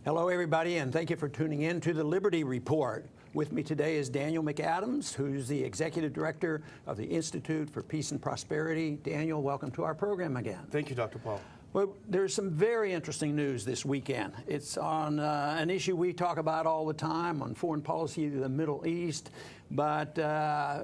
Hello, everybody, and thank you for tuning in to the Liberty Report. With me today is Daniel McAdams, who's the Executive Director of the Institute for Peace and Prosperity. Daniel, welcome to our program again. Thank you, Dr. Paul. Well, there's some very interesting news this weekend. It's on an issue we talk about all the time on foreign policy of the Middle East. But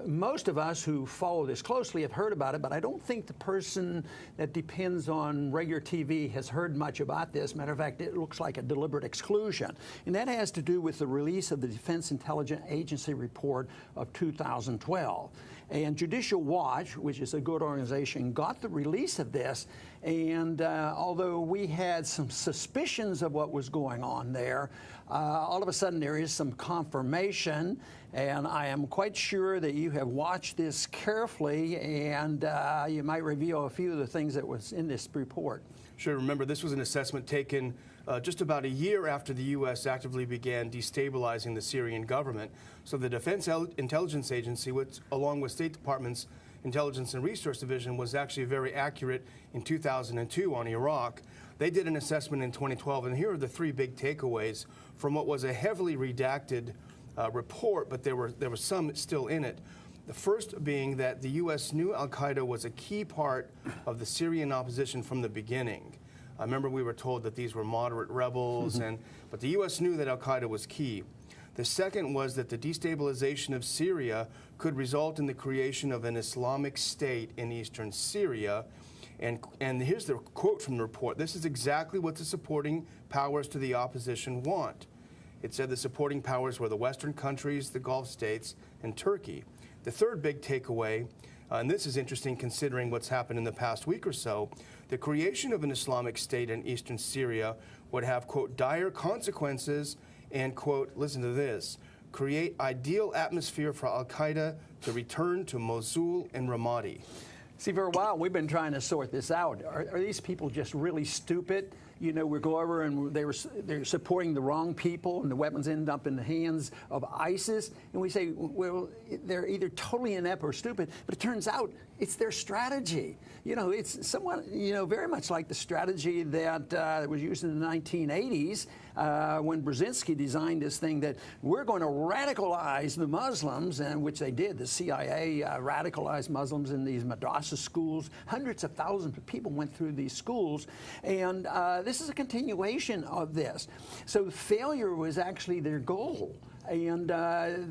most of us who follow this closely have heard about it, but I don't think the person that depends on regular TV has heard much about this. Matter of fact, it looks like a deliberate exclusion. And that has to do with the release of the Defense Intelligence Agency report of 2012. And Judicial Watch, which is a good organization, got the release of this. And although we had some suspicions of what was going on there, all of a sudden there is some confirmation. And I am quite sure that you have watched this carefully, and you might reveal a few of the things that was in this report. Sure. Remember, this was an assessment taken just about a year after the U.S. actively began destabilizing the Syrian government. So the Defense Intelligence Agency, which, along with State Department's Intelligence and Resource Division, was actually very accurate in 2002 on Iraq. They did an assessment in 2012, and here are the three big takeaways from what was a heavily redacted report, but there was some still in it. The first being that the U.S. knew al-Qaeda was a key part of the Syrian opposition from the beginning. I remember we were told that these were moderate rebels, but the U.S. knew that al-Qaeda was key. The second was that the destabilization of Syria could result in the creation of an Islamic state in eastern Syria. And here's the quote from the report. This is exactly what the supporting powers to the opposition want. It said the supporting powers were the Western countries, the Gulf states, and Turkey. The third big takeaway, and this is interesting considering what's happened in the past week or so, the creation of an Islamic state in eastern Syria would have, quote, dire consequences and, quote, listen to this, create ideal atmosphere for al-Qaeda to return to Mosul and Ramadi. See, for a while, we've been trying to sort this out. Are these people just really stupid? You know, we go over and they're supporting the wrong people, and the weapons end up in the hands of ISIS. And we say, well, they're either totally inept or stupid. But it turns out it's their strategy. You know, it's somewhat, very much like the strategy that was used in the 1980s when Brzezinski designed this thing that we're going to radicalize the Muslims, and which they did. The CIA radicalized Muslims in these madrasa schools. Hundreds of thousands of people went through these schools, and this is a continuation of this. So failure was actually their goal, and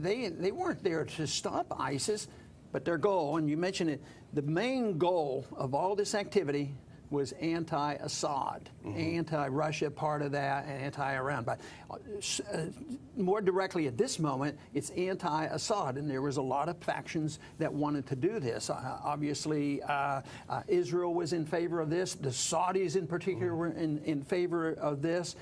they weren't there to stop ISIS, but their goal, and you mentioned it, the main goal of all this activity was anti-Assad, anti-Russia part of that, and anti-Iran. But more directly at this moment, it's anti-Assad, and there was a lot of factions that wanted to do this. Obviously, Israel was in favor of this. The Saudis in particular were in favor of this.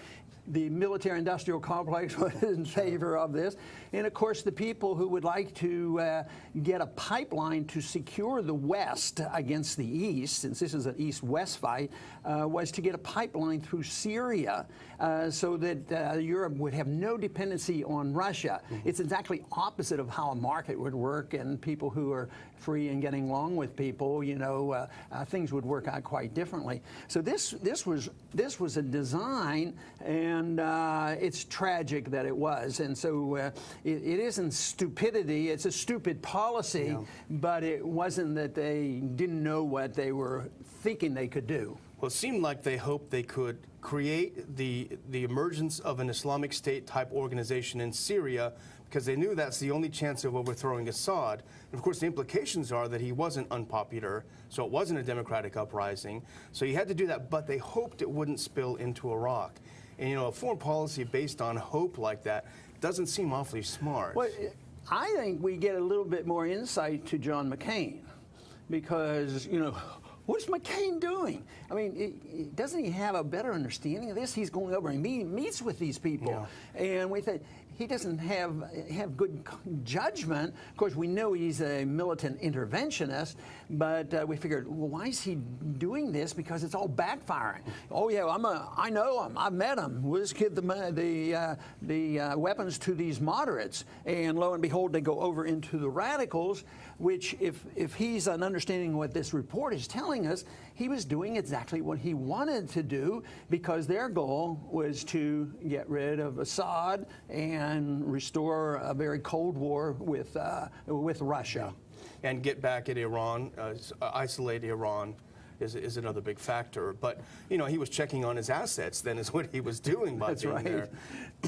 The military-industrial complex was in favor of this. And, of course, the people who would like to get a pipeline to secure the West against the East, since this is an East-West fight, was to get a pipeline through Syria so that Europe would have no dependency on Russia. It's exactly opposite of how a market would work, and people who are free and getting along with people, things would work out quite differently. So this was a design, and it's tragic that it was. And so it isn't stupidity, it's a stupid policy, but it wasn't that they didn't know what they were thinking they could do. Well, it seemed like they hoped they could create the emergence of an Islamic State type organization in Syria because they knew that's the only chance of overthrowing Assad. And of course, the implications are that he wasn't unpopular, so it wasn't a democratic uprising. So you had to do that, but they hoped it wouldn't spill into Iraq. And, a foreign policy based on hope like that doesn't seem awfully smart. Well, I think we get a little bit more insight to John McCain because, what's McCain doing? I mean, doesn't he have a better understanding of this? He's going over and meets with these people. And we think he doesn't have good judgment. Of course, we know he's a militant interventionist, but we figured, well, why is he doing this? Because it's all backfiring. Oh yeah, I know him. I've met him. We'll just give the weapons to these moderates, and lo and behold, they go over into the radicals. Which, if he's an understanding what this report is telling us, he was doing exactly what he wanted to do, because their goal was to get rid of Assad and restore a very Cold War with Russia. And get back at Iran, isolate Iran. Is another big factor. But, you know, he was checking on his assets then is what he was doing by That's being right. there.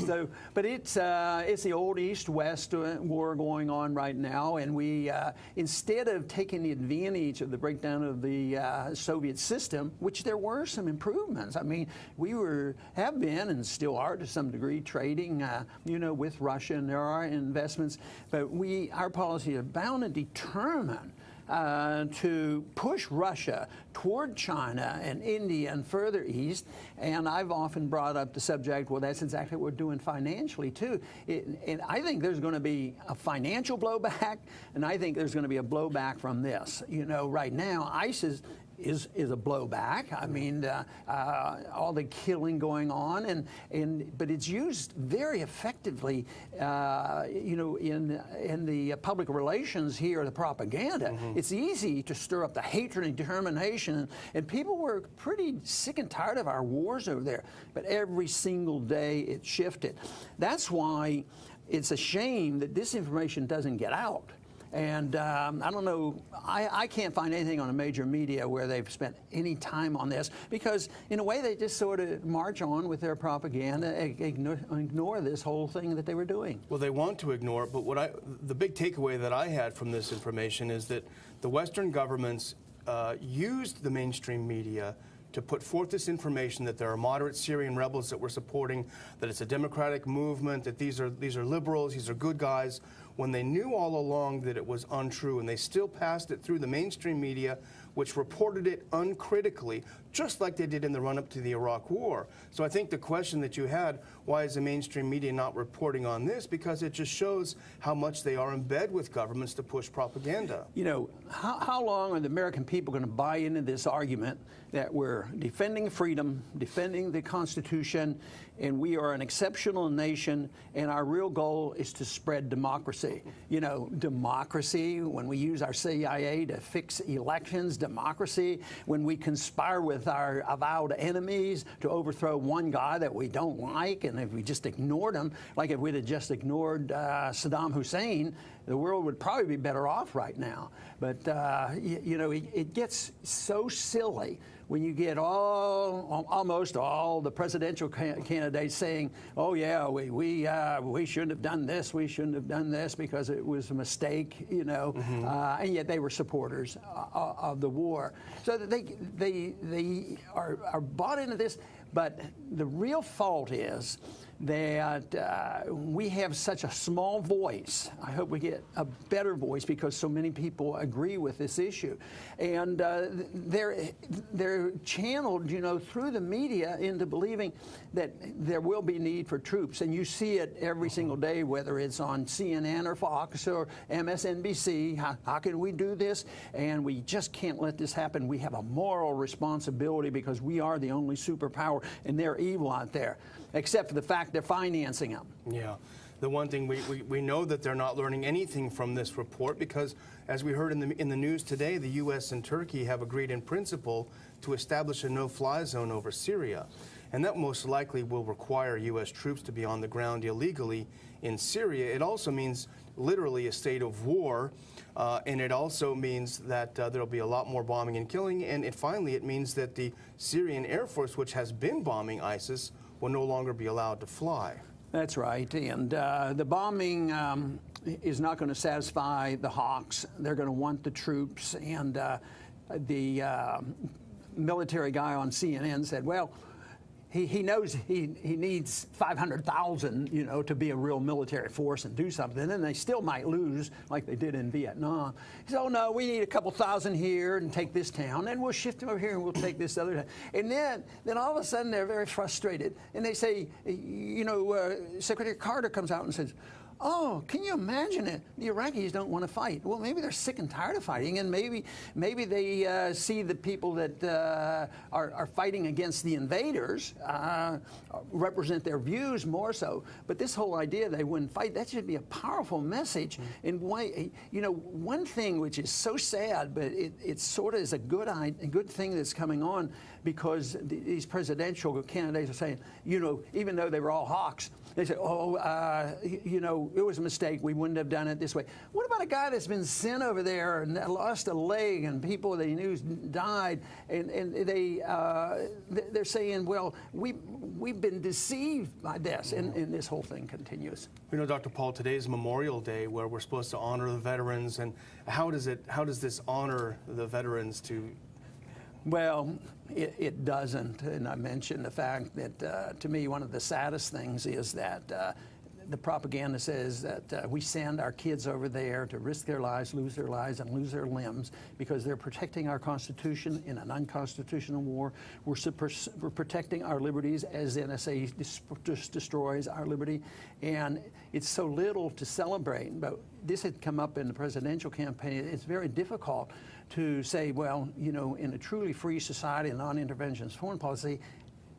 So, but it's the old East-West war going on right now, and we, instead of taking the advantage of the breakdown of the Soviet system, which there were some improvements. I mean, we have been and still are to some degree trading, you know, with Russia, and there are investments, but our policy is bound and determined to push Russia toward China and India and further east. And I've often brought up the subject, well, that's exactly what we're doing financially, too. And I think there's going to be a financial blowback, and I think there's going to be a blowback from this. You know, right now, ISIS is a blowback. I mean, all the killing going on, but it's used very effectively, you know, in the public relations here, the propaganda. Mm-hmm. It's easy to stir up the hatred and determination, and people were pretty sick and tired of our wars over there. But every single day it shifted. That's why it's a shame that this information doesn't get out. And I don't know, I can't find anything on the major media where they've spent any time on this, because in a way they just sort of march on with their propaganda, ignore this whole thing that they were doing. Well, they want to ignore it, but the big takeaway that I had from this information is that the Western governments used the mainstream media to put forth this information that there are moderate Syrian rebels that we're supporting, that it's a democratic movement, that these are liberals, these are good guys, when they knew all along that it was untrue, and they still passed it through the mainstream media, which reported it uncritically, just like they did in the run-up to the Iraq War. So I think the question that you had, why is the mainstream media not reporting on this? Because it just shows how much they are in bed with governments to push propaganda. You know, how long are the American people going to buy into this argument that we're defending freedom, defending the Constitution, and we are an exceptional nation, and our real goal is to spread democracy? You know, democracy, when we use our CIA to fix elections, democracy, when we conspire with our avowed enemies to overthrow one guy that we don't like, and if we just ignored him, like if we'd have just ignored Saddam Hussein, the world would probably be better off right now. But, you know, it gets so silly when you get almost all the presidential candidates saying, oh, yeah, we shouldn't have done this, we shouldn't have done this because it was a mistake, you know, mm-hmm. And yet they were supporters of the war. So they are bought into this, but the real fault is that we have such a small voice. I hope we get a better voice because so many people agree with this issue. And they're channeled, you know, through the media into believing that there will be need for troops. And you see it every single day, whether it's on CNN or Fox or MSNBC. How can we do this? And we just can't let this happen. We have a moral responsibility because we are the only superpower, and they're evil out there, except for the fact they're financing them. Yeah. The one thing we know that they're not learning anything from this report because, as we heard in the news today, the U.S. and Turkey have agreed in principle to establish a no-fly zone over Syria. And that most likely will require U.S. troops to be on the ground illegally in Syria. It also means literally a state of war, and it also means that there'll be a lot more bombing and killing, and finally it means that the Syrian Air Force, which has been bombing ISIS, will no longer be allowed to fly. That's right, and the bombing is not going to satisfy the hawks. They're going to want the troops, and the military guy on CNN said, well, he knows he needs 500,000, to be a real military force and do something, and they still might lose like they did in Vietnam. He said, oh no, we need a couple thousand here and take this town, and we'll shift them over here and we'll take this other town. And then all of a sudden they're very frustrated, and they say, Secretary Carter comes out and says, oh, can you imagine it? The Iraqis don't want to fight. Well, maybe they're sick and tired of fighting, and maybe they see the people that are fighting against the invaders represent their views more so. But this whole idea they wouldn't fight, that should be a powerful message. And why, one thing which is so sad, but it sort of is a good thing that's coming on, because these presidential candidates are saying, even though they were all hawks, they say, it was a mistake. We wouldn't have done it this way. What about a guy that's been sent over there and lost a leg and people they knew died, and they're saying, well, we've been deceived by this, and this whole thing continues. Dr. Paul, today is Memorial Day, where we're supposed to honor the veterans, and how does this honor the veterans to? Well, it doesn't, and I mentioned the fact that, to me, one of the saddest things is that the propaganda says that we send our kids over there to risk their lives, lose their lives, and lose their limbs because they're protecting our Constitution in an unconstitutional war. We're protecting our liberties as the NSA just destroys our liberty, and it's so little to celebrate. But this had come up in the presidential campaign. It's very difficult to say, well, in a truly free society, a non-interventionist foreign policy,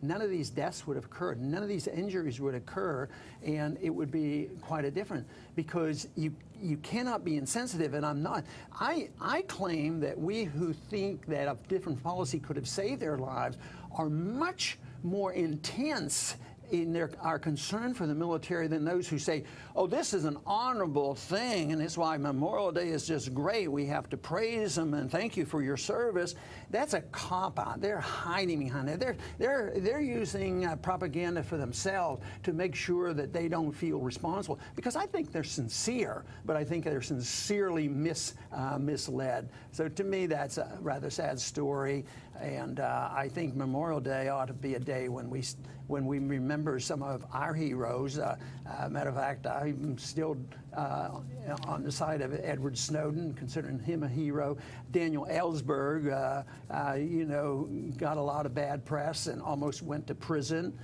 none of these deaths would have occurred, none of these injuries would occur, and it would be quite a different, because you cannot be insensitive, and I'm not. I claim that we who think that a different policy could have saved their lives are much more intense in our concern for the military than those who say, oh, this is an honorable thing, and it's why Memorial Day is just great. We have to praise them and thank you for your service. That's a cop-out. They're hiding behind it. They're using propaganda for themselves to make sure that they don't feel responsible, because I think they're sincere, but I think they're sincerely misled. So to me, that's a rather sad story, and I think Memorial Day ought to be a day when we remember some of our heroes. Matter of fact, I'm still on the side of Edward Snowden, considering him a hero. Daniel Ellsberg, got a lot of bad press and almost went to prison.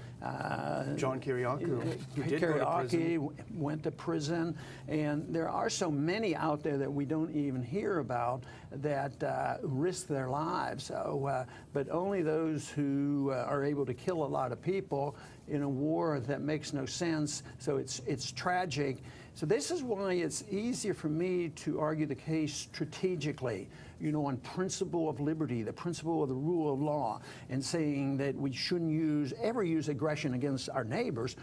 John Kiriakou, who did go to prison. Went to prison. And there are so many out there that we don't even hear about that risk their lives. So, but only those who are able to kill a lot of people in a war that makes no sense. So it's tragic. So this is why it's easier for me to argue the case strategically, on principle of liberty, the principle of the rule of law, and saying that we shouldn't ever use aggression against our neighbors,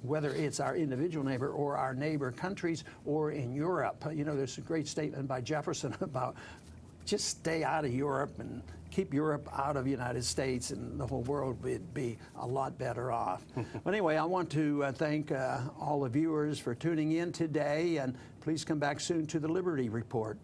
whether it's our individual neighbor or our neighbor countries or in Europe. There's a great statement by Jefferson about just stay out of Europe and keep Europe out of the United States, and the whole world would be a lot better off. But anyway, I want to thank all the viewers for tuning in today, and please come back soon to the Liberty Report.